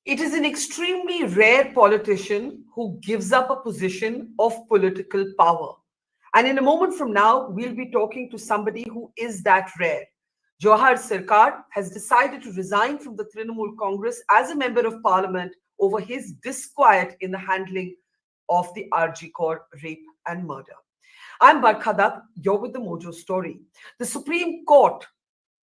It is an extremely rare politician who gives up a position of political power. And in a moment from now, we'll be talking to somebody who is that rare. Jahar Sircar has decided to resign from the Trinamool Congress as a member of parliament over his disquiet in the handling of the RG Kaur rape and murder. I'm Barkha Dutt, you're with the Mojo Story. The Supreme Court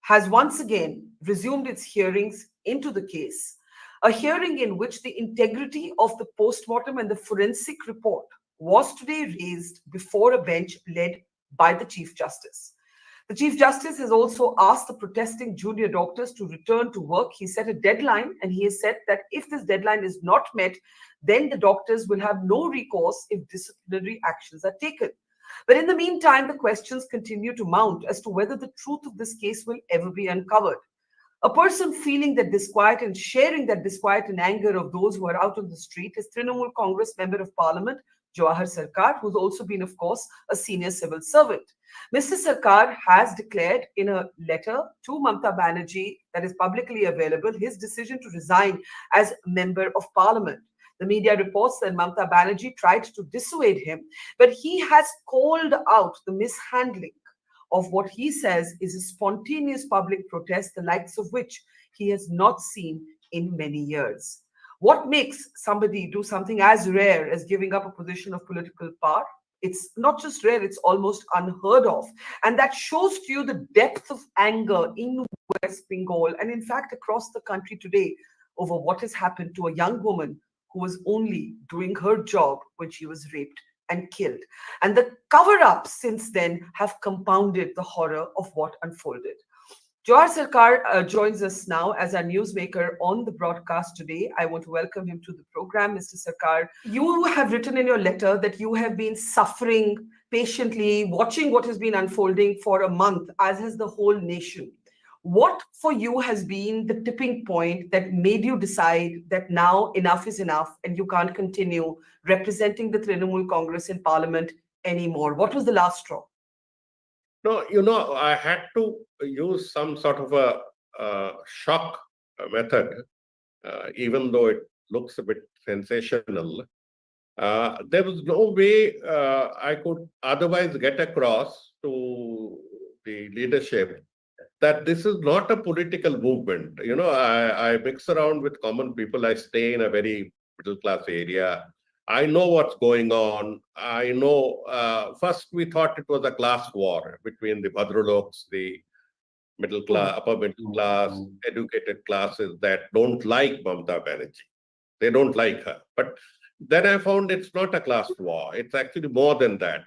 has once again resumed its hearings into the case, a hearing in which the integrity of the postmortem and the forensic report was today raised before a bench led by the Chief Justice. The Chief Justice has also asked the protesting junior doctors to return to work. He set a deadline, and he has said that if this deadline is not met, then the doctors will have no recourse if disciplinary actions are taken. But in the meantime, the questions continue to mount as to whether the truth of this case will ever be uncovered. A person feeling that disquiet and sharing that disquiet and anger of those who are out on the street is Trinamool Congress Member of Parliament, Jahar Sircar, who's also been, of course, a senior civil servant. Mr. Sircar has declared in a letter to Mamata Banerjee that is publicly available his decision to resign as Member of Parliament. The media reports that Mamata Banerjee tried to dissuade him, but he has called out the mishandling of what he says is a spontaneous public protest, the likes of which he has not seen in many years. What makes somebody do something as rare as giving up a position of political power? It's not just rare, it's almost unheard of. And that shows to you the depth of anger in West Bengal and, in fact, across the country today over what has happened to a young woman who was only doing her job when she was raped and killed. And the cover-ups since then have compounded the horror of what unfolded. Jahar Sircar joins us now as our newsmaker on the broadcast today. I want to welcome him to the program, Mr. Sircar. You have written in your letter that you have been suffering patiently, watching what has been unfolding for a month, as has the whole nation. What for you has been the tipping point that made you decide that now enough is enough and you can't continue representing the Trinamool Congress in Parliament anymore? What was the last straw? No, I had to use some sort of a shock method, even though it looks a bit sensational. There was no way I could otherwise get across to the leadership that this is not a political movement. I mix around with common people. I stay in a very middle-class area. I know what's going on. I know, first we thought it was a class war between the Bhadraloks, the middle class, upper middle class, educated classes that don't like Mamata Banerjee. They don't like her. But then I found it's not a class war. It's actually more than that.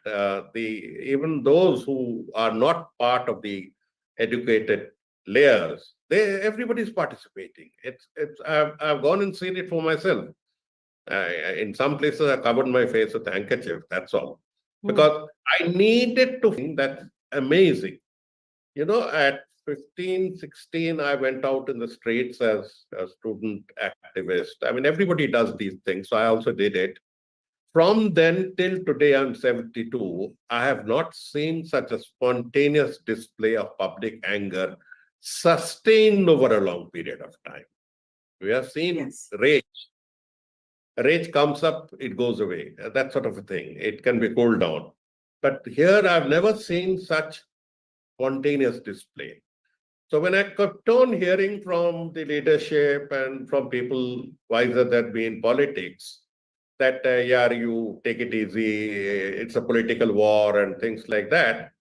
Even those who are not part of the educated layers, everybody's participating. I've gone and seen it for myself. In some places, I covered my face with a handkerchief. That's all, because I needed to think that's amazing. At 15, 16, I went out in the streets as a student activist. I mean, everybody does these things, so I also did it. From then till today, I'm 72, I have not seen such a spontaneous display of public anger sustained over a long period of time. We have seen rage. Rage comes up, it goes away. That sort of a thing. It can be cooled down. But here, I've never seen such spontaneous display. So when I kept on hearing from the leadership and from people wiser than me in politics, that, yeah, you take it easy, it's a political war and things like that,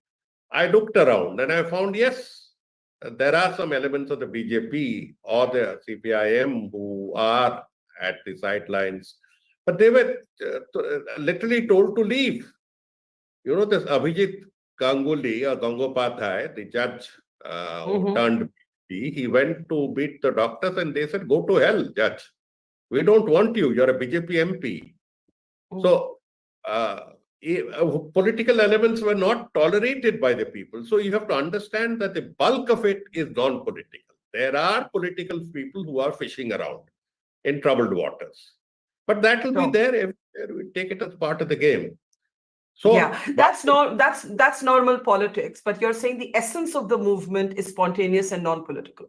I looked around and I found, yes, there are some elements of the BJP or the CPIM who are at the sidelines, but they were literally told to leave. This Abhijit Ganguly or Gangopadhyay, the judge who turned BP, he went to meet the doctors and they said, go to hell, judge. We don't want you. You're a BJP MP. So political elements were not tolerated by the people. So you have to understand that the bulk of it is non-political. There are political people who are fishing around in troubled waters. But that will be there everywhere. We take it as part of the game. So, Yeah, that's normal politics, but you're saying the essence of the movement is spontaneous and non-political.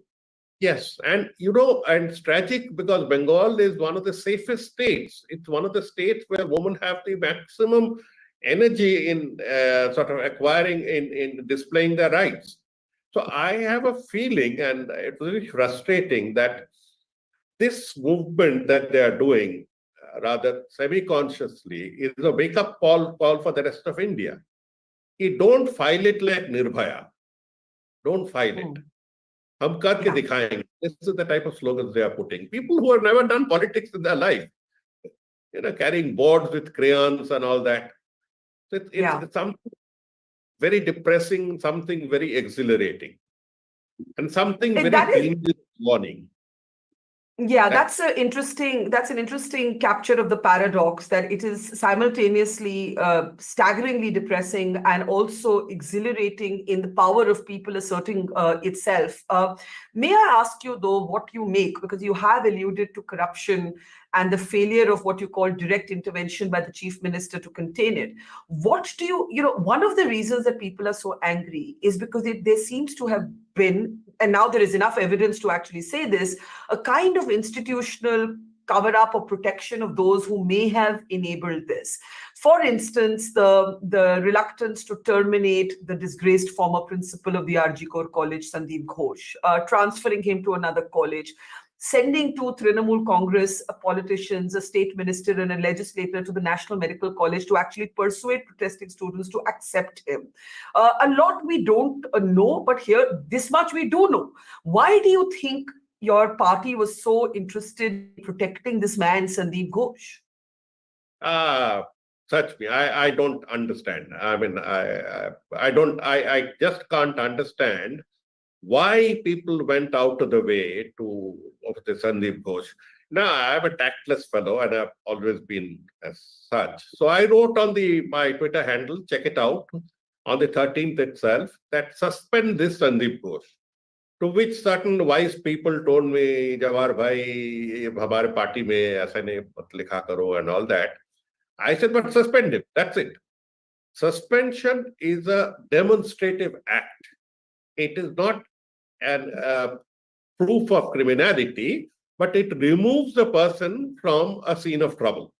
yes, and and it's tragic because Bengal is one of the safest states. It's one of the states where women have the maximum energy in sort of acquiring, in displaying their rights. So I have a feeling, and it's really frustrating, that this movement that they are doing, rather semi-consciously, is a wake-up call for the rest of India. You don't file it like Nirbhaya. Don't file it. Hmm. हम करके Yeah. दिखाएंगे. This is the type of slogans they are putting. People who have never done politics in their life, carrying boards with crayons and all that. So Yeah. it's something very depressing, something very exhilarating, and something That very is dangerous warning. Yeah, That that's an interesting capture of the paradox that it is simultaneously staggeringly depressing and also exhilarating in the power of people asserting itself. May I ask you though what you make, because you have alluded to corruption and the failure of what you call direct intervention by the chief minister to contain it. What do one of the reasons that people are so angry is because there seems to have been, and now there is enough evidence to actually say this, a kind of institutional cover up or protection of those who may have enabled this. For instance, the reluctance to terminate the disgraced former principal of the RG Kaur College, Sandeep Ghosh, transferring him to another college, sending two Trinamool Congress politicians, a state minister and a legislator to the National Medical College to actually persuade protesting students to accept him. A lot we don't know, but here, this much we do know. Why do you think your party was so interested in protecting this man, Sandeep Ghosh? ah, Touch me. I don't understand. I mean, I just can't understand why people went out of the way to of the Sandeep Ghosh. Now, I'm a tactless fellow and I've always been as such. So I wrote on my Twitter handle, check it out, on the 13th itself, that suspend this Sandeep Ghosh. To which certain wise people told me, Jawhar bhai, हमारे party में ऐसा नहीं मत लिखा करो and all that. I said, but suspend him. That's it. Suspension is a demonstrative act. It is not an proof of criminality, but it removes the person from a scene of trouble.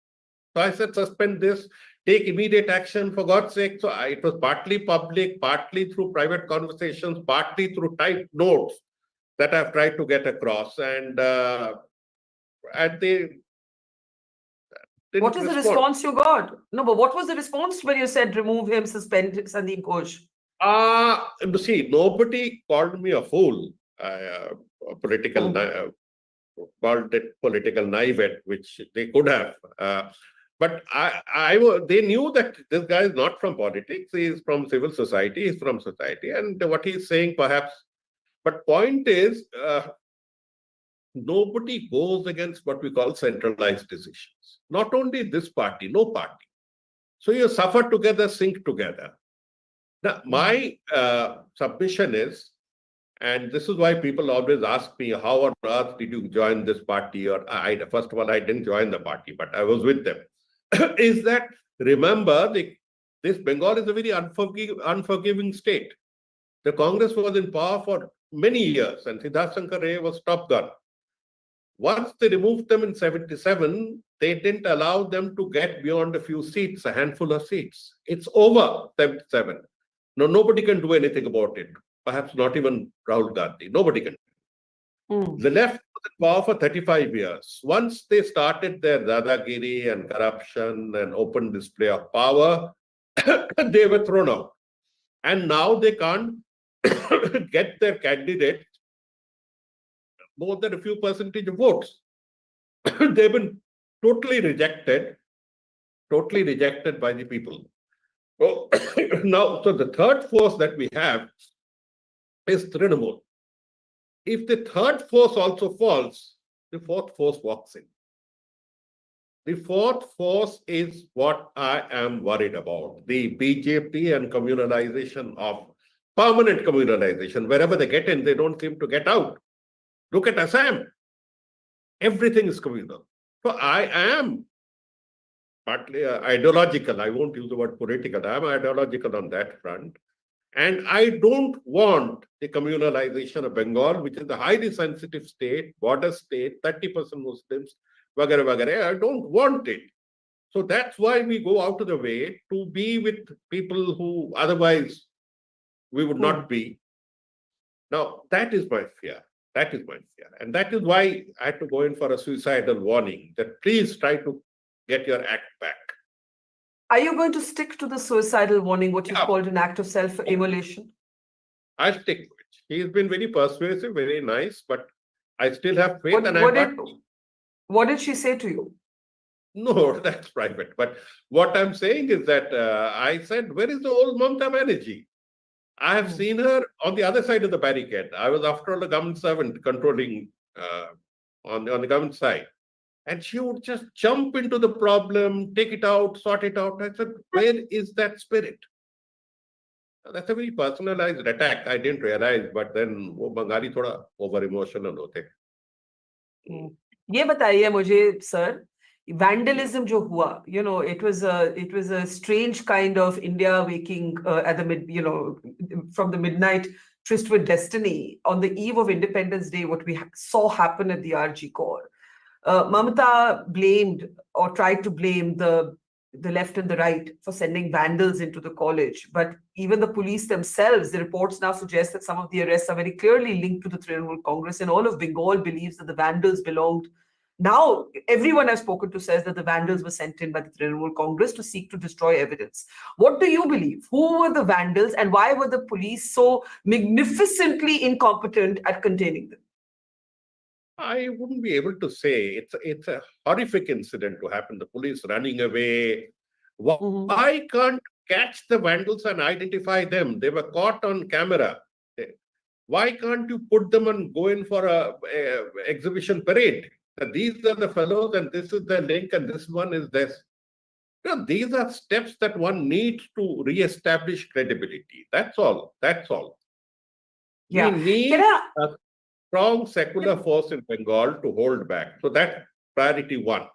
So I said, suspend this, take immediate action for God's sake. So it was partly public, partly through private conversations, partly through typed notes that I've tried to get across. And they What didn't is the respond. response you got? No, but what was the response when you said remove him, suspend Sandeep Ghosh? See, nobody called me a fool, political, Hmm. called it political naivete, which they could have. But they knew that this guy is not from politics. He is from civil society. He's from society, and what he's saying, perhaps. But point is, nobody goes against what we call centralized decisions. Not only this party, no party. So you suffer together, sink together. Now, my submission is, and this is why people always ask me, how on earth did you join this party? Or first of all, I didn't join the party, but I was with them. Is that, remember, this Bengal is a very unforgiving state. The Congress was in power for many years, and Siddharth Shankar Ray was top gun. Once they removed them in 77, they didn't allow them to get beyond a few seats, a handful of seats. It's over 77. No, nobody can do anything about it. Perhaps not even Rahul Gandhi. Nobody can. Mm. The left was in power for 35 years. Once they started their dadagiri and corruption and open display of power, they were thrown out. And now they can't get their candidate more than a few percentage of votes. They've been totally rejected by the people. So now, so the third force that we have is Trinamool. If the third force also falls, the fourth force walks in. The fourth force is what I am worried about. The BJP and communalization of permanent communalization. Wherever they get in, they don't seem to get out. Look at Assam. Everything is communal. So I am partly ideological. I won't use the word political. I'm ideological on that front. And I don't want the communalization of Bengal, which is a highly sensitive state, border state, 30% Muslims, vagara, vagara. I don't want it. So that's why we go out of the way to be with people who otherwise we would Hmm. not be. Now, that is my fear. That is my fear. And that is why I had to go in for a suicidal warning that please try to get your act back. Are you going to stick to the suicidal warning, what you've Yeah, called an act of self-immolation? I'll stick to it. He's been very persuasive, very nice, but I still have faith What and I what got did what did she say to you? no, that's private. But what I'm saying is that I said, where is the old Mamata Banerjee? I have Hmm. seen her on the other side of the barricade. I was, after all, a government servant controlling on the government side. And she would just jump into the problem, take it out, sort it out. I said, where is that spirit? That's a very personalized attack. I didn't realize, but then वो बंगाली थोड़ा over emotional होते. हम्म, ये बताइए मुझे sir vandalism जो हुआ it was a strange kind of India waking at the mid from the midnight tryst with destiny on the eve of Independence Day. What we saw happen at the RG core, Mamata blamed or tried to blame the left and the right for sending vandals into the college. But even the police themselves, the reports now suggest that some of the arrests are very clearly linked to the Trinamool Congress, and all of Bengal believes that the vandals belonged. Now, everyone I've spoken to says that the vandals were sent in by the Trinamool Congress to seek to destroy evidence. What do you believe? Who were the vandals, and why were the police so magnificently incompetent at containing them? I wouldn't be able to say. It's a horrific incident to happen. The police running away. Mhm. Why can't catch the vandals and identify them? They were caught on camera. Why can't you put them and go in for a exhibition parade? These are the fellows, and this is the link, and this one is this. These are steps that one needs to re-establish credibility. That's all. That's all. We Yeah. Can need I a strong secular force in Bengal to hold back. So that's priority one.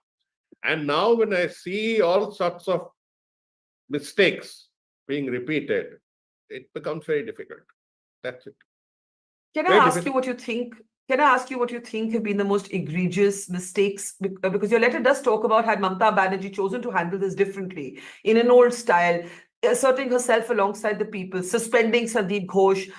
And now when I see all sorts of mistakes being repeated, it becomes very difficult. That's it. Can I Very ask you difficult. what you think? Can I ask you what you think have been the most egregious mistakes? Because your letter does talk about had Mamata Banerjee chosen to handle this differently in an old style, asserting herself alongside the people, suspending Sandeep Ghosh,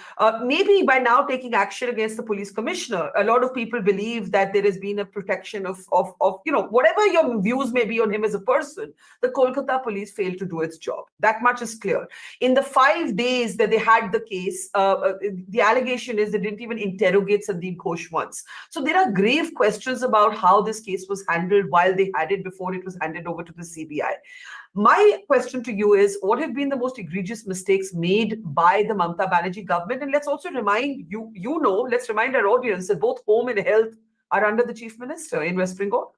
maybe by now taking action against the police commissioner. A lot of people believe that there has been a protection of whatever your views may be on him as a person. The Kolkata police failed to do its job. That much is clear. In the 5 days that they had the case, the allegation is they didn't even interrogate Sandeep Ghosh once. So there are grave questions about how this case was handled while they had it before it was handed over to the CBI. My question to you is, what have been the most egregious mistakes made by the Mamata Banerjee government? And let's also remind let's remind our audience that both home and health are under the chief minister in West Bengal.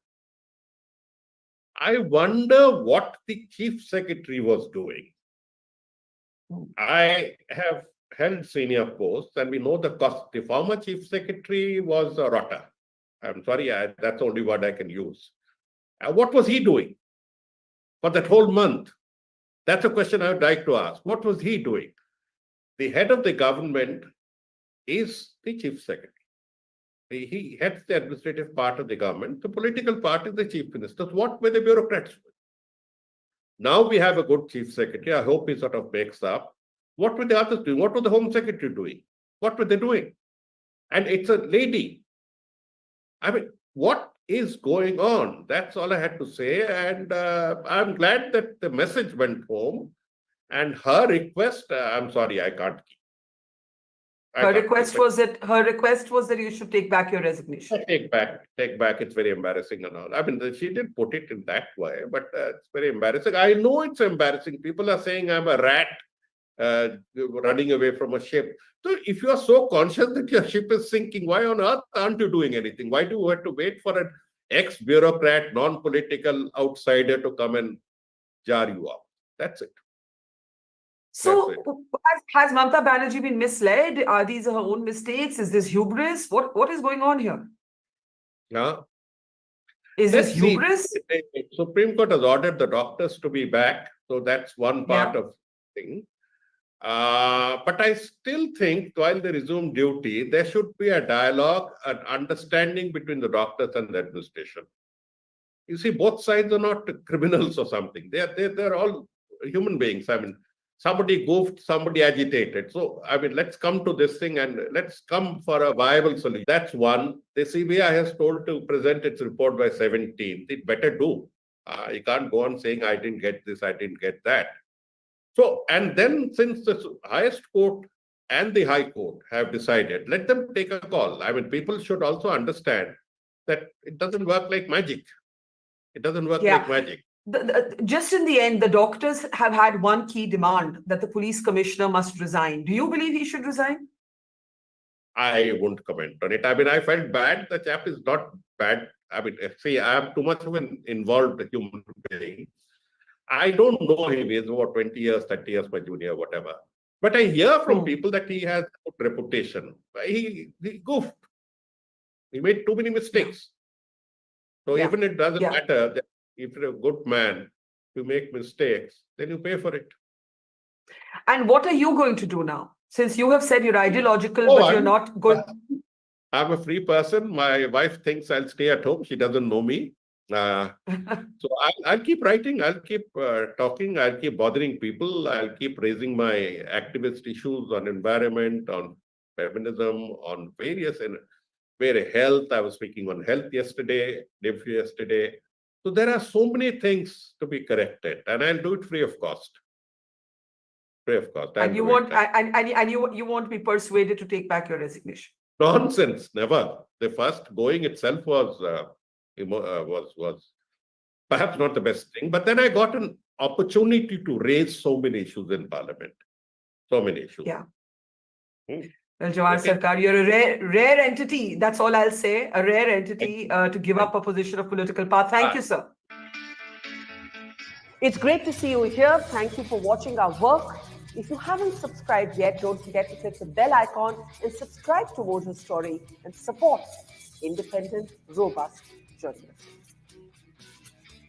I wonder what the chief secretary was doing. I have held senior posts, and we know the cost. The former chief secretary was a rotter. I'm sorry, that's the only word I can use. What was he doing for that whole month? That's a question I would like to ask. What was he doing? The head of the government is the chief secretary. He heads the administrative part of the government. The political part is the chief minister. What were the bureaucrats doing? Now we have a good chief secretary. I hope he sort of makes up. What were the others doing? What was the home secretary doing? What were they doing? And it's a lady. I mean, what is going on? That's all I had to say. And I'm glad that the message went home. And her request, I'm sorry, I can't keep. I Her can't keep request it. was that you should take back your resignation. Take back, take back. It's very embarrassing and all. I mean, she didn't put it in that way, but it's very embarrassing. I know it's embarrassing. People are saying I'm a rat running away from a ship. So if you are so conscious that your ship is sinking, why on earth aren't you doing anything? Why do you have to wait for an ex-bureaucrat, non-political outsider to come and jar you up? That's it. That's So it. has Mamata Banerjee been misled? Are these her own mistakes? Is this hubris? What is going on here? Yeah. Is this Let's see. hubris? The Supreme Court has ordered the doctors to be back, so that's one part Yeah. of the thing. But I still think while they resume duty, there should be a dialogue, an understanding between the doctors and the administration. You see, both sides are not criminals or something. They're all human beings. I mean, somebody goofed, somebody agitated. So, I mean, let's come to this thing and let's come for a viable solution. That's one. The CBI has told to present its report by 17th. It better do. You can't go on saying, I didn't get this, I didn't get that. So, and then since the highest court and the high court have decided, let them take a call. I mean, people should also understand that it doesn't work like magic. It doesn't work like Yeah. magic. Just in the end, the doctors have had one key demand that the police commissioner must resign. Do you believe he should resign? I won't comment on it. I mean, I felt bad. The chap is not bad. I mean, see, I am too much of an involved human being. I don't know him. He's about 20 years, 30 years my junior, whatever. But I hear from people that he has a good reputation. He goofed. He made too many mistakes. So even it doesn't matter that if you're a good man, you make mistakes, then you pay for it. And what are you going to do now? Since you have said you're ideological, but you're not going. I'm a free person. My wife thinks I'll stay at home. She doesn't know me. So I'll keep writing. I'll keep talking. I'll keep bothering people. I'll keep raising my activist issues on environment, on feminism, on various and health. I was speaking on health yesterday, day before yesterday. So there are so many things to be corrected, and I'll do it free of cost. Free of cost. And you want and you won't be persuaded to take back your resignation. Nonsense. Never. The first going itself was perhaps not the best thing, but then I got an opportunity to raise so many issues in Parliament. So many issues. Yeah. Well, Jahar Sircar, you're a rare entity. That's all I'll say. A rare entity to give up a position of political power. Thank you, sir. It's great to see you here. Thank you for watching our work. If you haven't subscribed yet, don't forget to click the bell icon and subscribe to Mojo Story and support independent, robust journalism.